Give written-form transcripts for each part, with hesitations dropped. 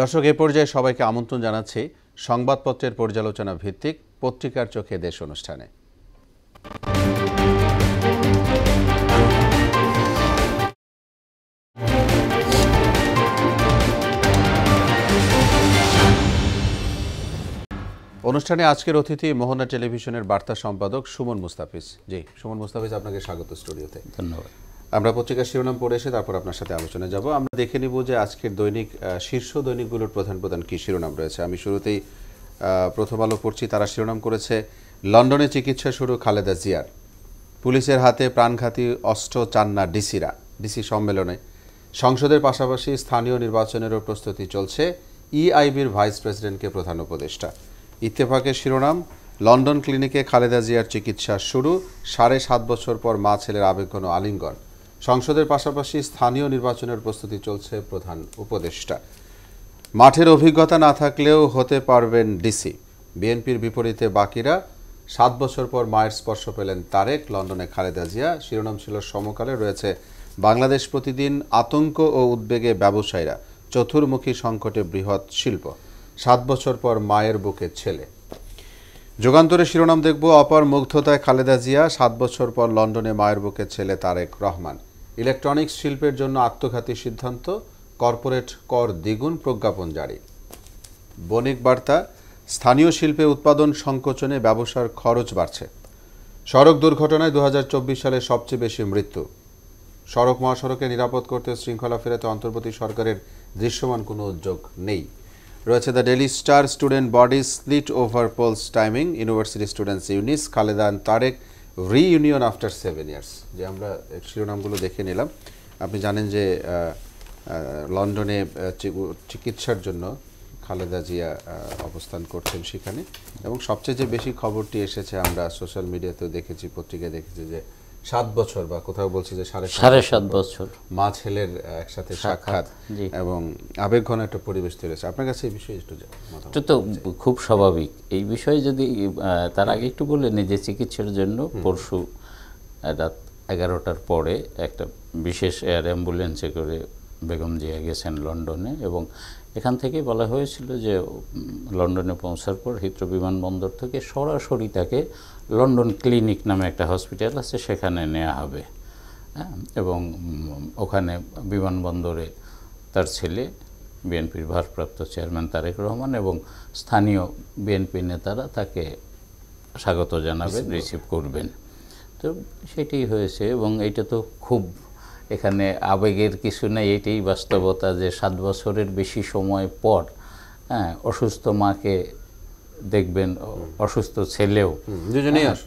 দর্শক, এ পর্যায়ে সবাইকে আমন্ত্রণ জানাচ্ছি সংবাদপত্রের পর্যালোচনা ভিত্তিক পত্রিকার চোখে দেশ অনুষ্ঠানে। অনুষ্ঠানে আজকের অতিথি মোহনা টেলিভিশনের বার্তা সম্পাদক সুমন মুস্তাফিজ। জি সুমন মুস্তাফিজ, আপনাকে স্বাগত স্টুডিওতে। ধন্যবাদ। আমরা পত্রিকার শিরোনাম পড়ে এসে তারপর আপনার সাথে আলোচনায় যাব। আমরা দেখে নিব যে আজকের দৈনিক শীর্ষ দৈনিকগুলোর প্রধান প্রধান কী শিরোনাম রয়েছে। আমি শুরুতেই প্রথম আলো পড়ছি। তারা শিরোনাম করেছে, লন্ডনে চিকিৎসা শুরু খালেদা জিয়ার, পুলিশের হাতে প্রাণঘাতী অস্ত্র চান না ডিসি সম্মেলনে। সংসদের পাশাপাশি স্থানীয় নির্বাচনেরও প্রস্তুতি চলছে, ইআইবির ভাইস প্রেসিডেন্টকে প্রধান উপদেষ্টা। ইত্তেফাকের শিরোনাম, লন্ডন ক্লিনিকে খালেদা জিয়ার চিকিৎসা শুরু, 7.5 বছর পর মা ছেলের আবেগঘন আলিঙ্গন। সংসদের পাশাপাশি স্থানীয় নির্বাচনের প্রস্তুতি চলছে, প্রধান উপদেষ্টা। মাঠের অভিজ্ঞতা না থাকলেও হতে পারবেন ডিসি, বিএনপির বিপরীতে বাকিরা। 7 বছর পর মায়ের স্পর্শ পেলেন তারেক, লন্ডনে খালেদা জিয়া। শিরোনাম ছিল সমকালে। রয়েছে, বাংলাদেশ প্রতিদিন, আতঙ্ক ও উদ্বেগে ব্যবসায়ীরা, চতুর্মুখী সংকটে বৃহৎ শিল্প, 7 বছর পর মায়ের বুকে ছেলে। যুগান্তরের শিরোনাম দেখব, অপার মুগ্ধতায় খালেদা জিয়া, 7 বছর পর লন্ডনে মায়ের বুকে ছেলে তারেক রহমান। ইলেকট্রনিক্স শিল্পের জন্য আত্মঘাতী সিদ্ধান্ত, কর্পোরেট কর দ্বিগুণ প্রজ্ঞাপন জারি। বণিক বার্তা, স্থানীয় শিল্পে উৎপাদন সংকোচনে ব্যবসার খরচ বাড়ছে। সড়ক দুর্ঘটনায় 2024 সালে সবচেয়ে বেশি মৃত্যু। সড়ক মহাসড়কে নিরাপদ করতে শৃঙ্খলা ফেরাতে অন্তর্বর্তী সরকারের দৃশ্যমান কোনো উদ্যোগ নেই। রয়েছে the Daily Star, student body split over polls timing, university students unis, Khaleda and Tarique reunion after 7 years. যে আমরা শিরোনামগুলো দেখে নিলাম। আপনি জানেন যে লন্ডনে চিকিৎসার জন্য খালেদা জিয়া অবস্থান করছেন সেখানে, এবং সবচেয়ে যে বেশি খবরটি এসেছে, আমরা সোশ্যাল মিডিয়াতেও দেখেছি, পত্রিকায় দেখেছি, যে 7 বছর বা কোথাও বলছে যে 7.5 বছর মা ছেলের একসাথে সাক্ষাৎ এবং আবেগঘন একটা পরিবেশ তৈরি হয়েছে। আপনার কাছে এই বিষয়ে এটা তো খুব স্বাভাবিক। এই বিষয়ে যদি তার আগে একটু বলে নিই যে চিকিৎসার জন্য পরশু রাত 11টার পরে একটা বিশেষ এয়ার অ্যাম্বুলেন্সে করে বেগম জিয়া গেছেন লন্ডনে, এবং এখান থেকে বলা হয়েছিল যে লন্ডনে পৌঁছার পর হিথ্রো বিমানবন্দর থেকে সরাসরি তাকে লন্ডন ক্লিনিক নামে একটা হসপিটাল আছে, সেখানে নেওয়া হবে। এবং ওখানে বিমানবন্দরে তার ছেলে, বিএনপির ভারপ্রাপ্ত চেয়ারম্যান তারেক রহমান এবং স্থানীয় বিএনপি নেতারা তাকে স্বাগত জানাবেন, রিসিভ করবেন। তো সেটাই হয়েছে, এবং এইটা তো খুব, এখানে আবেগের কিছু নেই, এটাই বাস্তবতা যে 7 বছরের বেশি সময় পর অসুস্থ মাকে দেখবেন, অসুস্থ ছেলেও,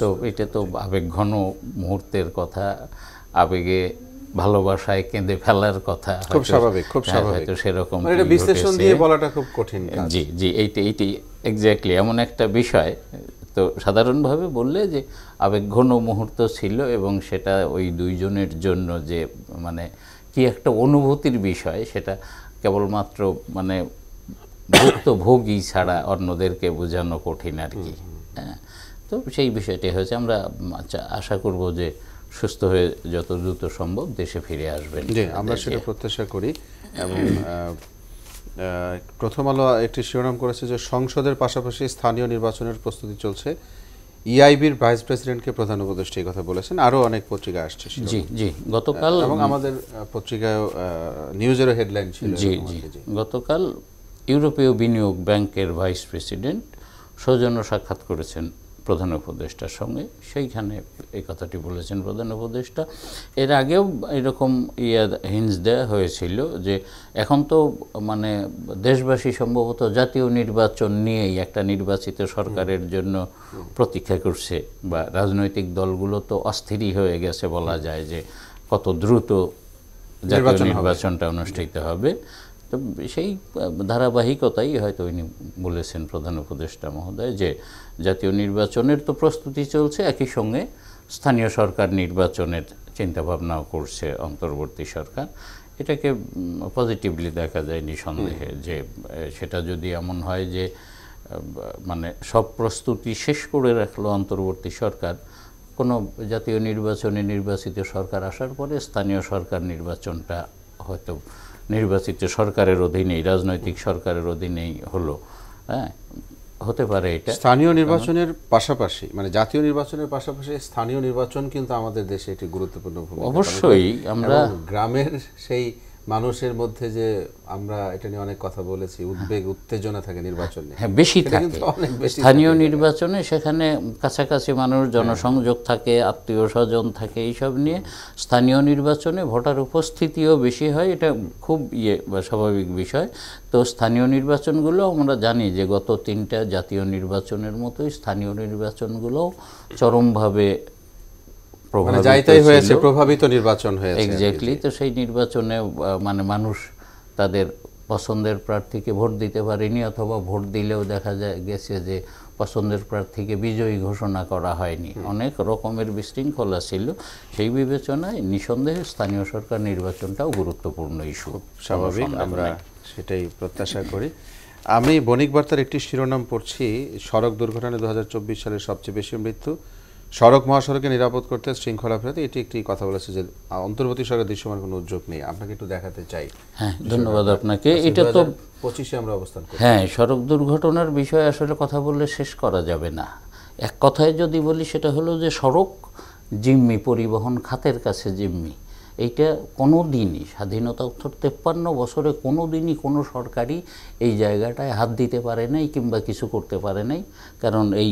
তো এটা তো আবেগঘন মুহূর্তের কথা, আবেগে ভালোবাসায় কেঁদে ফেলার কথা, খুব স্বাভাবিক, খুব স্বাভাবিক। তো সেরকম এটা বিশ্লেষণ দিয়ে বলাটা খুব কঠিন। জি জি, এইটি এক্স্যাক্টলি এমন একটা বিষয়। তো সাধারণভাবে বললে যে আবেগঘন মুহূর্ত ছিল, এবং সেটা ওই দুইজনের জন্য যে মানে কি একটা অনুভূতির বিষয়, সেটা কেবলমাত্র মানে ভুক্তভোগী ছাড়া অন্যদেরকে বোঝানো কঠিন আর কি। হ্যাঁ, তো সেই বিষয়টি হয়েছে। আমরা আশা করব যে সুস্থ হয়ে যত দ্রুত সম্ভব দেশে ফিরে আসবেন। জি, আমরা সেটা প্রত্যাশা করি। এবং প্রথম আলো একটি শিরোনাম করেছে যে সংসদের পাশাপাশি স্থানীয় নির্বাচনের প্রস্তুতি চলছে, ইআইবির ভাইস প্রেসিডেন্টকে প্রধান উপদেষ্টা এই কথা বলেছেন। আরও অনেক পত্রিকা আসছে। জি জি, গতকাল, এবং আমাদের পত্রিকায় নিউজেরও হেডলাইন ছিল। জি জি, গতকাল ইউরোপীয় বিনিয়োগ ব্যাংকের ভাইস প্রেসিডেন্ট সৌজন্য সাক্ষাৎ করেছেন প্রধান উপদেষ্টার সঙ্গে, সেইখানে এই কথাটি বলেছেন প্রধান উপদেষ্টা। এর আগেও এরকম হিন্টস দেওয়া হয়েছিল যে এখন তো মানে দেশবাসী সম্ভবত জাতীয় নির্বাচন নিয়েই একটা নির্বাচিত সরকারের জন্য প্রতীক্ষা করছে, বা রাজনৈতিক দলগুলো তো অস্থিরই হয়ে গেছে বলা যায় যে কত দ্রুত জাতীয় নির্বাচনটা অনুষ্ঠিত হবে। তো সেই ধারাবাহিকতাই হয়তো উনি বলেছেন প্রধান উপদেষ্টা মহোদয়, যে জাতীয় নির্বাচনের তো প্রস্তুতি চলছে, একই সঙ্গে স্থানীয় সরকার নির্বাচনের চিন্তাভাবনাও করছে অন্তর্বর্তী সরকার। এটাকে পজিটিভলি দেখা যায় নিঃসন্দেহে, যে সেটা যদি এমন হয় যে মানে সব প্রস্তুতি শেষ করে রাখলো অন্তর্বর্তী সরকার, কোনো জাতীয় নির্বাচনে নির্বাচিত সরকার আসার পরে স্থানীয় সরকার নির্বাচনটা হয়তো নির্বাচিত সরকারের অধীনেই, রাজনৈতিক সরকারের অধীনেই হলো। হ্যাঁ, হতে পারে এটা। স্থানীয় নির্বাচনের পাশাপাশি, মানে জাতীয় নির্বাচনের পাশাপাশি স্থানীয় নির্বাচন কিন্তু আমাদের দেশে একটি গুরুত্বপূর্ণ ভূমিকা অবশ্যই আমরা গ্রামের সেই মানুষের মধ্যে যে আমরা এটা নিয়ে অনেক কথা বলেছি, উদ্বেগ উত্তেজনা থাকে নির্বাচনে, হ্যাঁ বেশি থাকে স্থানীয় নির্বাচনে। সেখানে কাছাকাছি মানুষ, জনসংযোগ থাকে, আত্মীয় স্বজন থাকে, এইসব নিয়ে স্থানীয় নির্বাচনে ভোটার উপস্থিতিও বেশি হয়। এটা খুব বা স্বাভাবিক বিষয়। তো স্থানীয় নির্বাচনগুলো আমরা জানি যে গত 3টা জাতীয় নির্বাচনের মতোই স্থানীয় নির্বাচনগুলো চরমভাবে প্রভাবিত নির্বাচন হয়েছে। এক্স্যাক্টলি। তো সেই নির্বাচনে মানে মানুষ তাদের পছন্দের প্রার্থীকে ভোট দিতে পারেনি, অথবা ভোট দিলেও দেখা গেছে যে পছন্দের প্রার্থীকে বিজয়ী ঘোষণা করা হয়নি। অনেক রকমের বিশৃঙ্খলা ছিল। সেই বিবেচনায় নিঃসন্দেহে স্থানীয় সরকার নির্বাচনটাও গুরুত্বপূর্ণ ইস্যু। স্বাভাবিক, আমরা সেটাই প্রত্যাশা করি। আমি বণিক বার্তার একটি শিরোনাম পড়ছি, সড়ক দুর্ঘটনায় 2024 সালের সবচেয়ে বেশি মৃত্যু, সড়ক মহাসড়কে নিরাপদ করতে শৃঙ্খলা ফেরাতে। এটি একটি কথা বলেছে যে অন্তর্বর্তী সরকার দৃশ্যমান কোনো উদ্যোগ নেই। আপনাকে একটু দেখাতে চাই। হ্যাঁ, ধন্যবাদ আপনাকে। এটা তো 25-এ আমরা অবস্থান করি। হ্যাঁ, সড়ক দুর্ঘটনার বিষয়ে আসলে কথা বললে শেষ করা যাবে না। এক কথায় যদি বলি সেটা হলো যে সড়ক জিম্মি, পরিবহন খাতের কাছে জিম্মি। এইটা কোনো দিনই স্বাধীনতা-উত্তর 53 বছরে কোনো দিনই কোনো সরকারই এই জায়গাটায় হাত দিতে পারে নাই কিংবা কিছু করতে পারে নাই। কারণ এই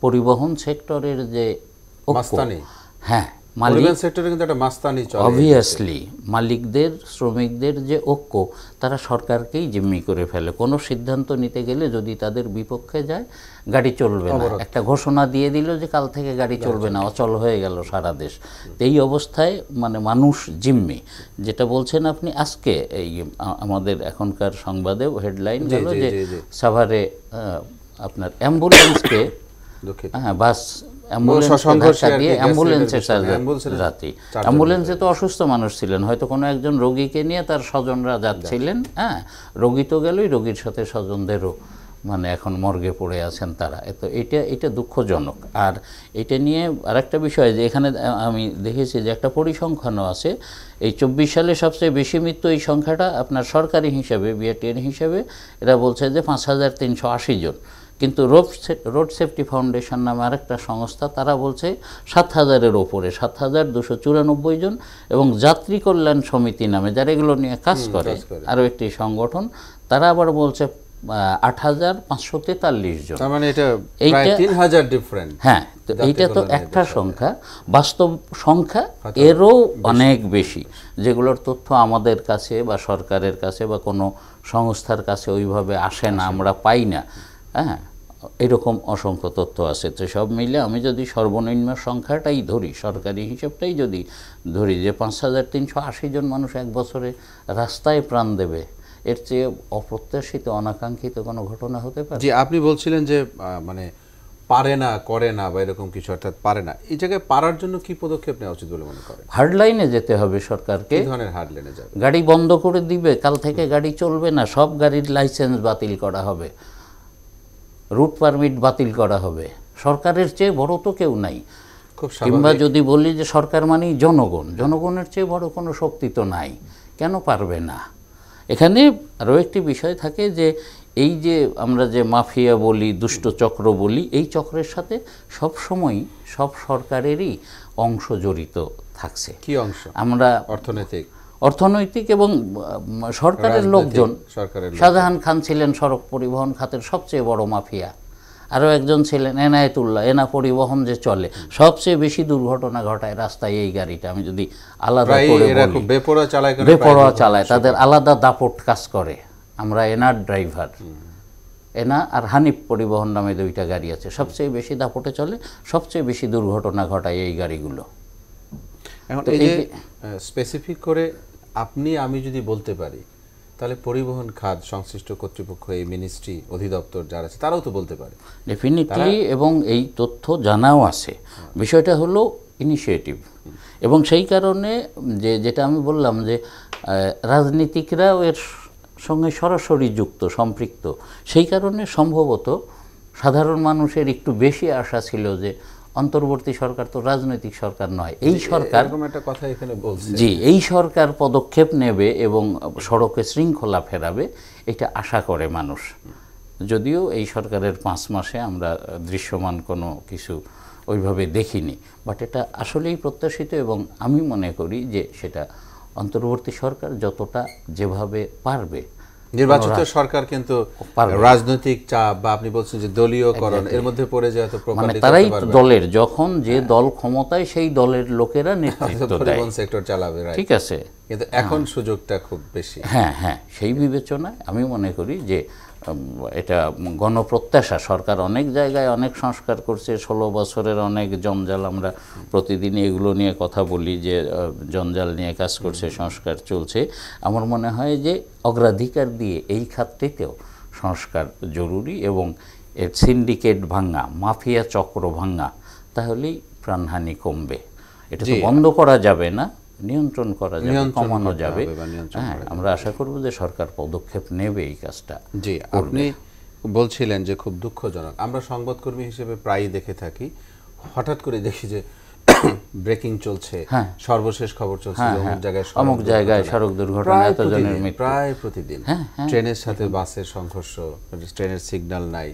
পরিবহন সেক্টরের যে মাস্তানি, হ্যাঁ পরিবহন সেক্টরে কিন্তু একটা মাস্তানি চলে। অবভিয়াসলি মালিকদের, শ্রমিকদের যে ঐক্য, তারা সরকারকেই জিম্মি করে ফেলে। কোনো সিদ্ধান্ত নিতে গেলে যদি তাদের বিপক্ষে যায়, গাড়ি চলবে না, একটা ঘোষণা দিয়ে দিল যে কাল থেকে গাড়ি চলবে না, অচল হয়ে গেল সারা দেশ। এই অবস্থায় মানে মানুষ জিম্মি। যেটা বলছেন আপনি, আজকে এই আমাদের এখনকার সংবাদে হেডলাইন গেল যে সাভারে আপনার অ্যাম্বুলেন্সকে, হ্যাঁ বাস অ্যাম্বুলেন্সে তো অসুস্থ মানুষ ছিলেন, হয়তো কোনো একজন রোগীকে নিয়ে তার স্বজনরা যাচ্ছিলেন। হ্যাঁ, রোগী তো গেলই, রোগীর সাথে স্বজনদেরও মানে এখন মর্গে পড়ে আছেন তারা। তো এটা দুঃখজনক। আর এটা নিয়ে আরেকটা বিষয় যে এখানে আমি দেখেছি যে একটা পরিসংখ্যানও আছে। এই 24 সালে সবচেয়ে বেশি মৃত্যু, এই সংখ্যাটা আপনার সরকারি হিসাবে, বিআরটিএর হিসাবে এরা বলছে যে 5380 জন। কিন্তু রোড সেফটি ফাউন্ডেশন নামে আরেকটা সংস্থা, তারা বলছে 7000-এর ওপরে, 7294 জন। এবং যাত্রী কল্যাণ সমিতি নামে যারা এগুলো নিয়ে কাজ করে আরও একটি সংগঠন, তারা আবার বলছে 8543 জন। তার মানে এটা প্রায় 3000 ডিফারেন্ট। হ্যাঁ, তো এইটা তো একটা সংখ্যা, বাস্তব সংখ্যা এরও অনেক বেশি, যেগুলোর তথ্য আমাদের কাছে বা সরকারের কাছে বা কোনো সংস্থার কাছে ওইভাবে আসে না, আমরা পাই না। হ্যাঁ, এরকম অসংখ্য তথ্য আছে। তো সব মিলে আমি যদি সর্বনিম্ন সংখ্যাটাই ধরি, সরকারি হিসাবটাই যদি ধরি, যে 5380 জন মানুষ এক বছরে রাস্তায় প্রাণ দেবে, এর চেয়ে অপ্রত্যাশিত, অনাকাঙ্ক্ষিত কোনো ঘটনা হতে পারে? জি, আপনি বলছিলেন যে মানে পারে না, করে না বা এরকম কিছু, অর্থাৎ পারে না। এই জায়গায় পারার জন্য কি পদক্ষেপ নেওয়া উচিত বলে মনে করেন? হার্ডলাইনে যেতে হবে সরকারকে। কি ধরনের হার্ডলাইনে যাবে? গাড়ি বন্ধ করে দিবে, কাল থেকে গাড়ি চলবে না, সব গাড়ির লাইসেন্স বাতিল করা হবে, রুট পারমিট বাতিল করা হবে। সরকারের চেয়ে বড় তো কেউ নাই। কিংবা যদি বলি যে সরকার মানেই জনগণ, জনগণের চেয়ে বড় কোনো শক্তি তো নাই, কেন পারবে না? এখানে আরও একটি বিষয় থাকে যে এই যে আমরা যে মাফিয়া বলি, দুষ্ট চক্র বলি, এই চক্রের সাথে সবসময় সব সরকারেরই অংশ জড়িত থাকছে। কি অংশ? আমরা অর্থনৈতিক এবং সরকারের লোকজন। শাহজাহান খান ছিলেন সড়ক পরিবহন খাতের সবচেয়ে বড় মাফিয়া। আরও একজন ছিলেন এনায়েতুল্লাহ। এনা পরিবহন যে চলে, সবচেয়ে বেশি দুর্ঘটনা ঘটায় রাস্তায় এই গাড়িটা। আমি যদি আলাদা করে বলি, বেপরোয়া চালায়, তাদের আলাদা দাপট কাজ করে। আমরা এনার ড্রাইভার, এনা আর হানিফ পরিবহন নামে 2টা গাড়ি আছে, সবচেয়ে বেশি দাপটে চলে, সবচেয়ে বেশি দুর্ঘটনা ঘটায় এই গাড়িগুলো। এখন এই যে স্পেসিফিক করে আপনি আমি যদি বলতে পারি, তাহলে পরিবহন খাত সংশ্লিষ্ট কর্তৃপক্ষ, এই মিনিস্ট্রি, অধিদপ্তর যারা আছে, তারাও তো বলতে পারে ডেফিনিটলি। এবং এই তথ্য জানাও আছে। বিষয়টা হলো ইনিশিয়েটিভ। এবং সেই কারণে যেটা আমি বললাম যে রাজনীতিকরাও এর সঙ্গে সরাসরি যুক্ত, সম্পৃক্ত। সেই কারণে সম্ভবত সাধারণ মানুষের একটু বেশি আশা ছিল যে অন্তর্বর্তী সরকার তো রাজনৈতিক সরকার নয়, এই সরকার এরকম একটা কথা এখানে বলছে। জি, এই সরকার পদক্ষেপ নেবে এবং সড়কে শৃঙ্খলা ফেরাবে, এটা আশা করে মানুষ। যদিও এই সরকারের 5 মাসে আমরা দৃশ্যমান কোনো কিছু ওইভাবে দেখিনি, বাট এটা আসলেই প্রত্যাশিত এবং আমি মনে করি যে সেটা অন্তর্বর্তী সরকার যতটা যেভাবে পারবে। নির্বাচিত সরকার কিন্তু রাজনৈতিক চাপ বা আপনি বলছেন যে দলীয়করণ এর মধ্যে পড়ে যায়, তো মানে তারাই দলের, যখন যে দল ক্ষমতায় সেই দলের লোকেরা নেতৃত্ব দেয়, সেক্টর চালাবে, ঠিক আছে। কিন্তু এখন সুযোগটা খুব বেশি। হ্যাঁ হ্যাঁ, সেই বিবেচনায় আমি মনে করি যে এটা গণপ্রত্যাশা। সরকার অনেক জায়গায় অনেক সংস্কার করছে, 16 বছরের অনেক জঞ্জাল, আমরা প্রতিদিনই এগুলো নিয়ে কথা বলি যে জঞ্জাল নিয়ে কাজ করছে, সংস্কার চলছে। আমার মনে হয় যে অগ্রাধিকার দিয়ে এই খাতটিতেও সংস্কার জরুরি এবং এর সিন্ডিকেট ভাঙা, মাফিয়া চক্র ভাঙা, তাহলেই প্রাণহানি কমবে। এটা তো বন্ধ করা যাবে না, নিয়ন্ত্রণ করা যাবে, কমানো যাবে। হ্যাঁ, আমরা আশা করব যে সরকার পদক্ষেপ নেবে এই কাজটা। জি, আপনি বলছিলেন যে খুব দুঃখজনক, আমরা সংবাদকর্মী হিসেবে প্রায়ই দেখে থাকি, হঠাৎ করে দেখি যে ব্রেকিং চলছে, সর্বশেষ খবর চলছে অমুক জায়গায় সড়ক দুর্ঘটনা, এতজনের মৃত্যু, প্রায় প্রতিদিন। ট্রেনের সাথে বাসের সংঘর্ষ, ট্রেনের সিগন্যাল নাই,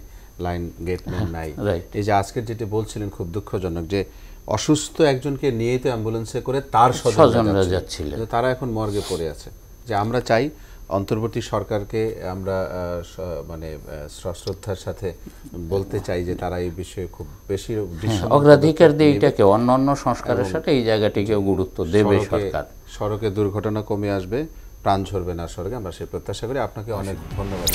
লাইন গেটম্যান নাই। এই যে আজকের যেটা বলছিলেন খুব দুঃখজনক, যে অসুস্থ একজনকে নিয়ে তো অ্যাম্বুলেন্সে করে তার স্বজনরা যাচ্ছিলেন, তারা এখন মর্গে পড়ে আছে। যে আমরা চাই অন্তর্বর্তী সরকারকে আমরা মানে শ্রদ্ধার সাথে বলতে চাই যে তারা এই বিষয়ে খুব বেশি অগ্রাধিকার দিয়ে এটাকে অন্যান্য সংস্কারের সাথে এই জায়গাটিকেও গুরুত্ব দেবে সরকার। সড়কে দুর্ঘটনা কমে আসবে, প্রাণ ঝরবে না সড়কে, আমরা সেই প্রত্যাশা করি। আপনাকে অনেক ধন্যবাদ।